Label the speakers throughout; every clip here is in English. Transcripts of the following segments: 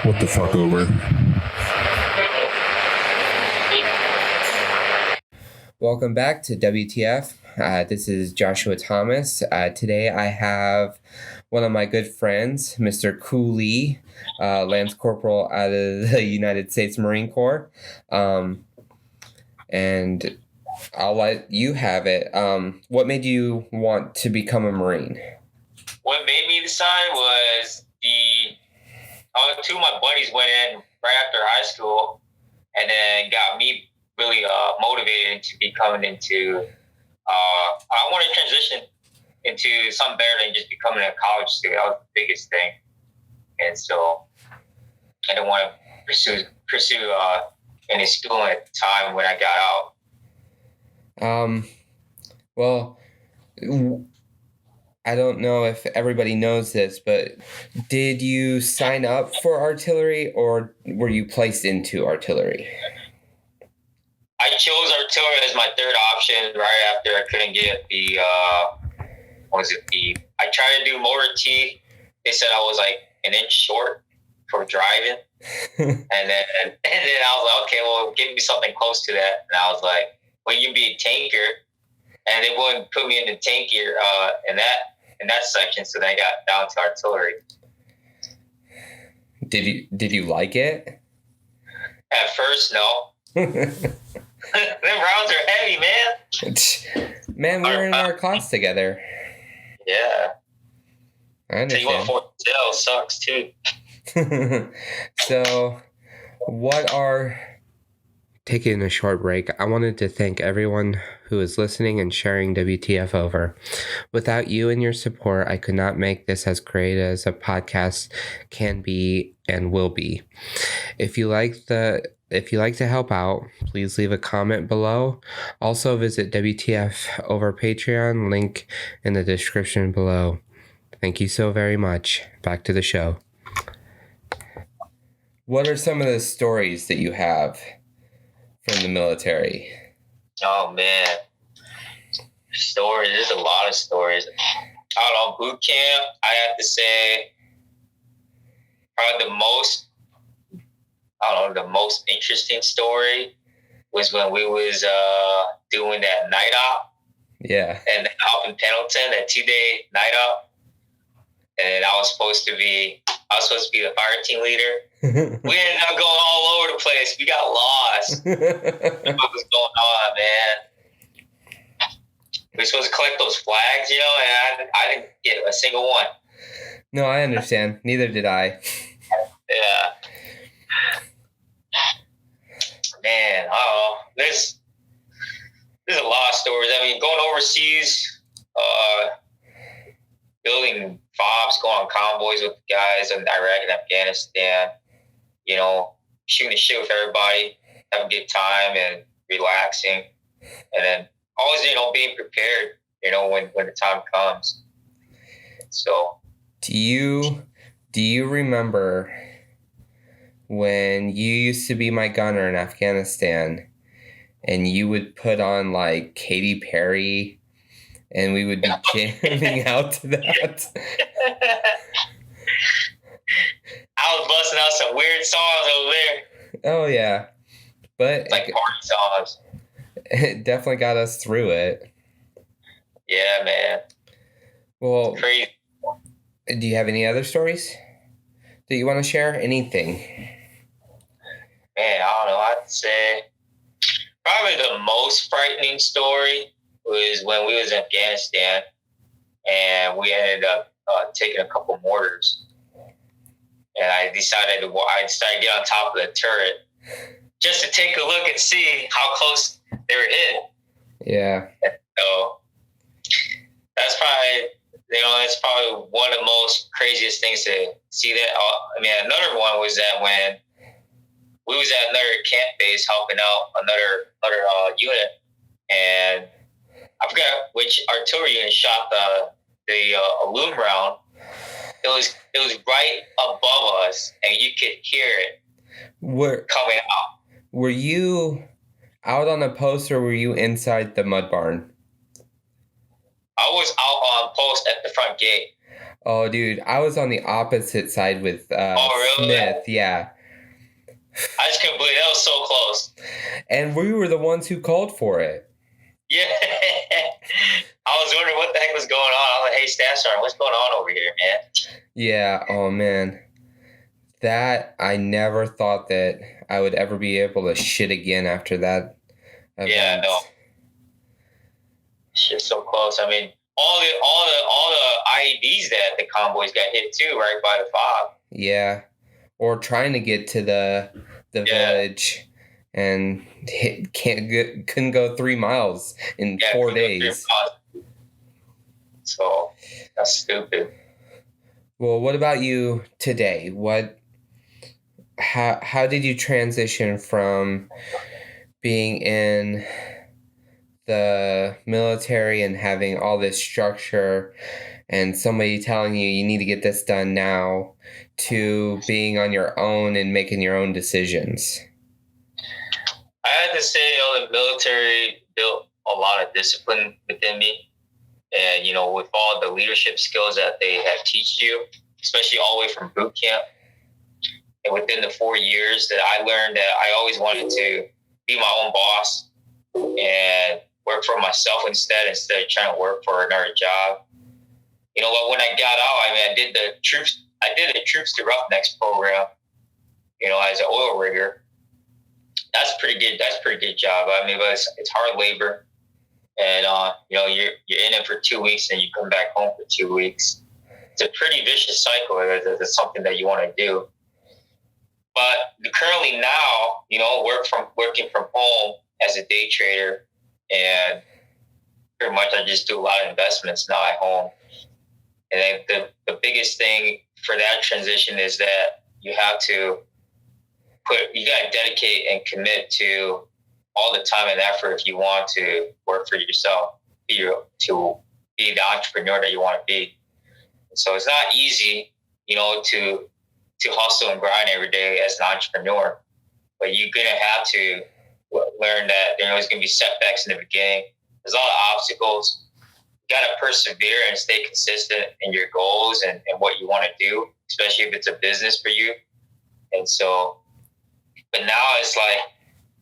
Speaker 1: What the fuck over?
Speaker 2: Welcome back to WTF. This is Joshua Thomas. Today I have one of my good friends, Mr. Kou Lee, Lance Corporal out of the United States Marine Corps. And I'll let you have it. What made you want to become a Marine?
Speaker 3: What made me decide was two of my buddies went in right after high school, and then got me really motivated into becoming into. I wanted to transition into something better than just becoming a college student. That was the biggest thing, and so I didn't want to pursue any schooling at the time when I got out.
Speaker 2: Well, I don't know if everybody knows this, but did you sign up for artillery or were you placed into artillery?
Speaker 3: I chose artillery as my third option right after I couldn't get the, I tried to do motor T. They said I was like an inch short for driving. and then I was like, okay, well, give me something close to that. And I was like, well, you can be a tanker. And they wouldn't put me in the tanker in that section, so then I got down to artillery.
Speaker 2: Did you like it?
Speaker 3: At first, no. Them rounds are heavy, man.
Speaker 2: Man, we were in our class together.
Speaker 3: Yeah.
Speaker 2: I understand.
Speaker 3: So you want 4 tail sucks too.
Speaker 2: So, taking a short break, I wanted to thank everyone who is listening and sharing WTF over. Without you and your support, I could not make this as great as a podcast can be and will be. If you like to help out, please leave a comment below. Also visit WTF over Patreon, link in the description below. Thank you so very much. Back to the show. What are some of the stories that you have from the military?
Speaker 3: Oh man, stories. There's a lot of stories. Out on boot camp, I have to say, probably the most interesting story was when we was doing that night op.
Speaker 2: Yeah.
Speaker 3: And up in Pendleton, that 2-day night op, and I was supposed to be the fire team leader. We ended up going all over the place. We got lost. What was going on, man? We were supposed to collect those flags, and I didn't get a single one.
Speaker 2: No, I understand. Neither did I.
Speaker 3: Yeah. Man, there's a lot of stories. I mean, going overseas, building FOBs, going on convoys with guys in Iraq and Afghanistan, shooting the shit with everybody, having a good time and relaxing. And then always, being prepared, when the time comes. So.
Speaker 2: Do you remember when you used to be my gunner in Afghanistan and you would put on like Katy Perry and we would be jamming out to that?
Speaker 3: I was busting out some weird songs over there.
Speaker 2: Oh, yeah. But
Speaker 3: like party songs.
Speaker 2: It definitely got us through it.
Speaker 3: Yeah, man.
Speaker 2: Well,
Speaker 3: crazy.
Speaker 2: Do you have any other stories that you want to share? Anything?
Speaker 3: Man, I don't know. I'd say probably the most frightening story was when we was in Afghanistan and we ended up taking a couple mortars. And I decided to get on top of the turret just to take a look and see how close they were hit.
Speaker 2: Yeah.
Speaker 3: So that's probably one of the most craziest things to see that. I mean, another one was that when we was at another camp base helping out another unit, and I forgot which artillery unit shot the aluminum round. It was right above us, and you could hear it coming out.
Speaker 2: Were you out on a post or were you inside the mud barn?
Speaker 3: I was out on post at the front gate.
Speaker 2: Oh, dude, I was on the opposite side with
Speaker 3: Oh, really?
Speaker 2: Smith. Yeah.
Speaker 3: I just couldn't believe that was so close.
Speaker 2: And we were the ones who called for it.
Speaker 3: Yeah. I was wondering what the heck was going on. I was like, hey, Staff Sergeant, what's going on over here, man?
Speaker 2: Yeah. Oh, man. That, I never thought that I would ever be able to shit again after that event.
Speaker 3: Yeah, no. Shit's so close. I mean, all the IEDs that the convoys got hit too, right by the fog.
Speaker 2: Yeah. Or trying to get to the village and couldn't go 3 miles in 4 days.
Speaker 3: So that's stupid.
Speaker 2: Well, what about you today? How did you transition from being in the military and having all this structure and somebody telling you need to get this done now to being on your own and making your own decisions?
Speaker 3: I had to say, the military built a lot of discipline within me. And, with all the leadership skills that they have teach you, especially all the way from boot camp. And within the 4 years that I learned that I always wanted to be my own boss and work for myself instead of trying to work for another job. You know what? When I got out, I did the troops to Roughnecks program, as an oil rigger. That's pretty good. That's a pretty good job. But it's hard labor. And, you're in it for 2 weeks and you come back home for 2 weeks. It's a pretty vicious cycle. It's something that you want to do. But currently now, working from home as a day trader, and pretty much I just do a lot of investments now at home. And the biggest thing for that transition is that you got to dedicate and commit to all the time and effort if you want to work for yourself, to be the entrepreneur that you want to be. So it's not easy, to hustle and grind every day as an entrepreneur, but you're going to have to learn that there's going to be setbacks in the beginning. There's a lot of obstacles. You got to persevere and stay consistent in your goals and what you want to do, especially if it's a business for you. And so, but now it's like,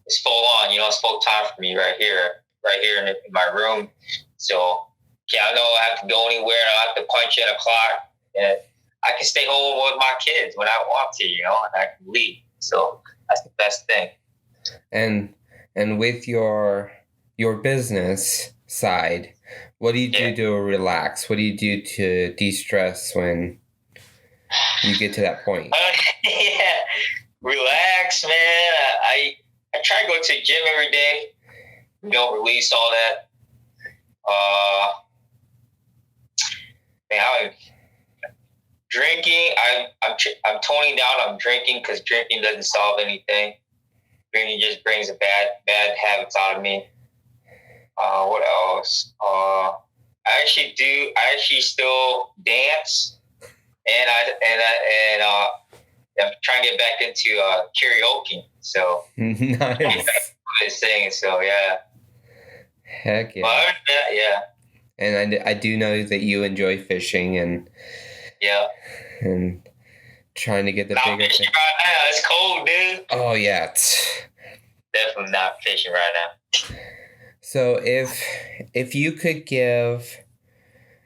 Speaker 3: it's full on, it's full time for me right here in my room. So, I know I have to go anywhere. I don't have to punch in a clock, and I can stay home with my kids when I want to, and I can leave. So that's the best thing.
Speaker 2: And with your business side, what do you do to relax? What do you do to de-stress when you get to that point?
Speaker 3: Relax, man. I try to go to the gym every day. Release all that. Drinking. I'm toning down on drinking because drinking doesn't solve anything. Drinking just brings a bad habits out of me. What else? I actually still dance, and I'm trying to get back into karaoke. So
Speaker 2: nice.
Speaker 3: Singing. So yeah.
Speaker 2: Heck yeah.
Speaker 3: But other than that, yeah.
Speaker 2: And I do know that you enjoy fishing and trying to get the bigger
Speaker 3: fishing right now. It's cold, dude.
Speaker 2: Oh yeah.
Speaker 3: Definitely not fishing right now.
Speaker 2: So if you could give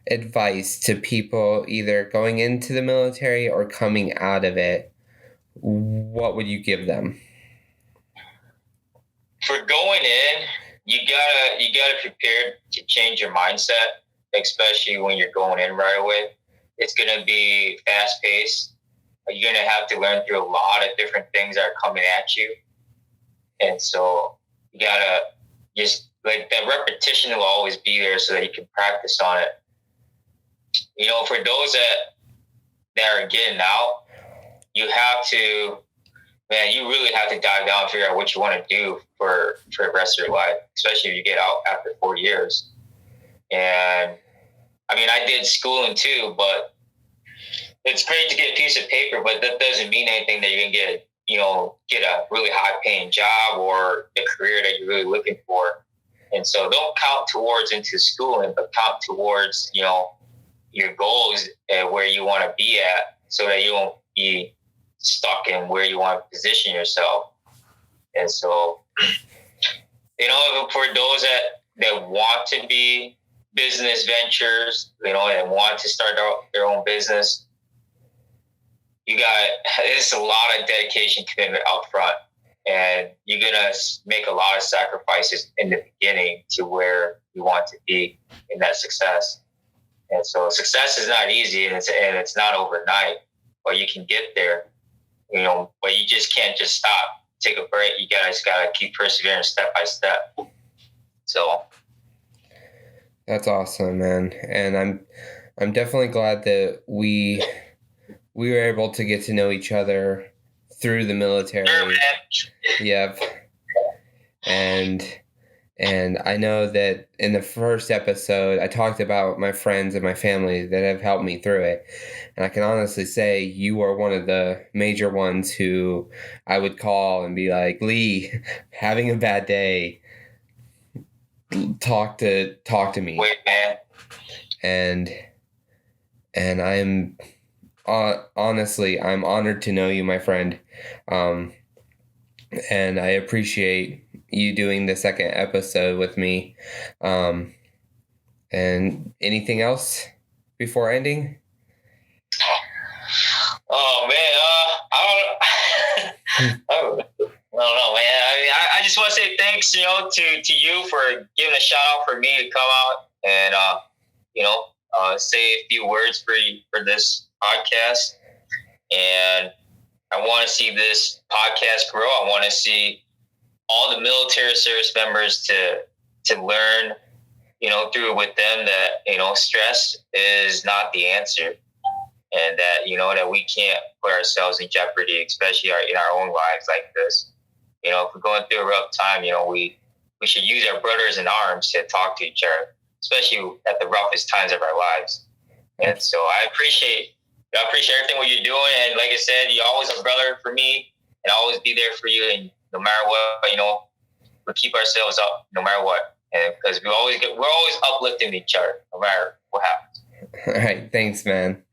Speaker 2: advice to people either going into the military or coming out of it, what would you give them?
Speaker 3: For going in, you gotta prepare to change your mindset, especially when you're going in right away. It's gonna be fast paced. You're gonna have to learn through a lot of different things that are coming at you, and so you gotta just that repetition will always be there so that you can practice on it. For those that are getting out, you really have to dive down and figure out what you want to do for the rest of your life, especially if you get out after 4 years. And I did schooling too, but it's great to get a piece of paper, but that doesn't mean anything that you're going to get a really high paying job or a career that you're really looking for. And so don't count towards into schooling, but count towards, your goals and where you want to be at, so that you won't be stuck in where you want to position yourself. And so, for those that want to be business ventures, and want to start their own business, it's a lot of dedication, commitment up front. And you're going to make a lot of sacrifices in the beginning to where you want to be in that success. And so success is not easy, and it's not overnight, but you can get there, but you just can't just stop, take a break. You guys got to keep persevering step by step. So.
Speaker 2: That's awesome, man. And I'm definitely glad that we were able to get to know each other through the military.
Speaker 3: Sure,
Speaker 2: yep. And I know that in the first episode, I talked about my friends and my family that have helped me through it. And I can honestly say you are one of the major ones who I would call and be like, Lee, having a bad day, talk to me.
Speaker 3: Wait, man.
Speaker 2: And I'm honestly, I'm honored to know you, my friend. And I appreciate you doing the second episode with me. And anything else before ending?
Speaker 3: Oh man, I don't know, man. I just want to say thanks, to you for giving a shout out for me to come out and say a few words for this podcast. And I want to see this podcast grow. I want to see all the military service members to learn, through with them that, stress is not the answer, and that, that we can't put ourselves in jeopardy, especially in our own lives like this. If we're going through a rough time, we should use our brothers in arms to talk to each other, especially at the roughest times of our lives. And so I appreciate everything what you're doing. And like I said, you're always a brother for me, and I'll always be there for you. And no matter what, we keep ourselves up no matter what. And because we're always uplifting each other no matter what happens.
Speaker 2: All right. Thanks, man.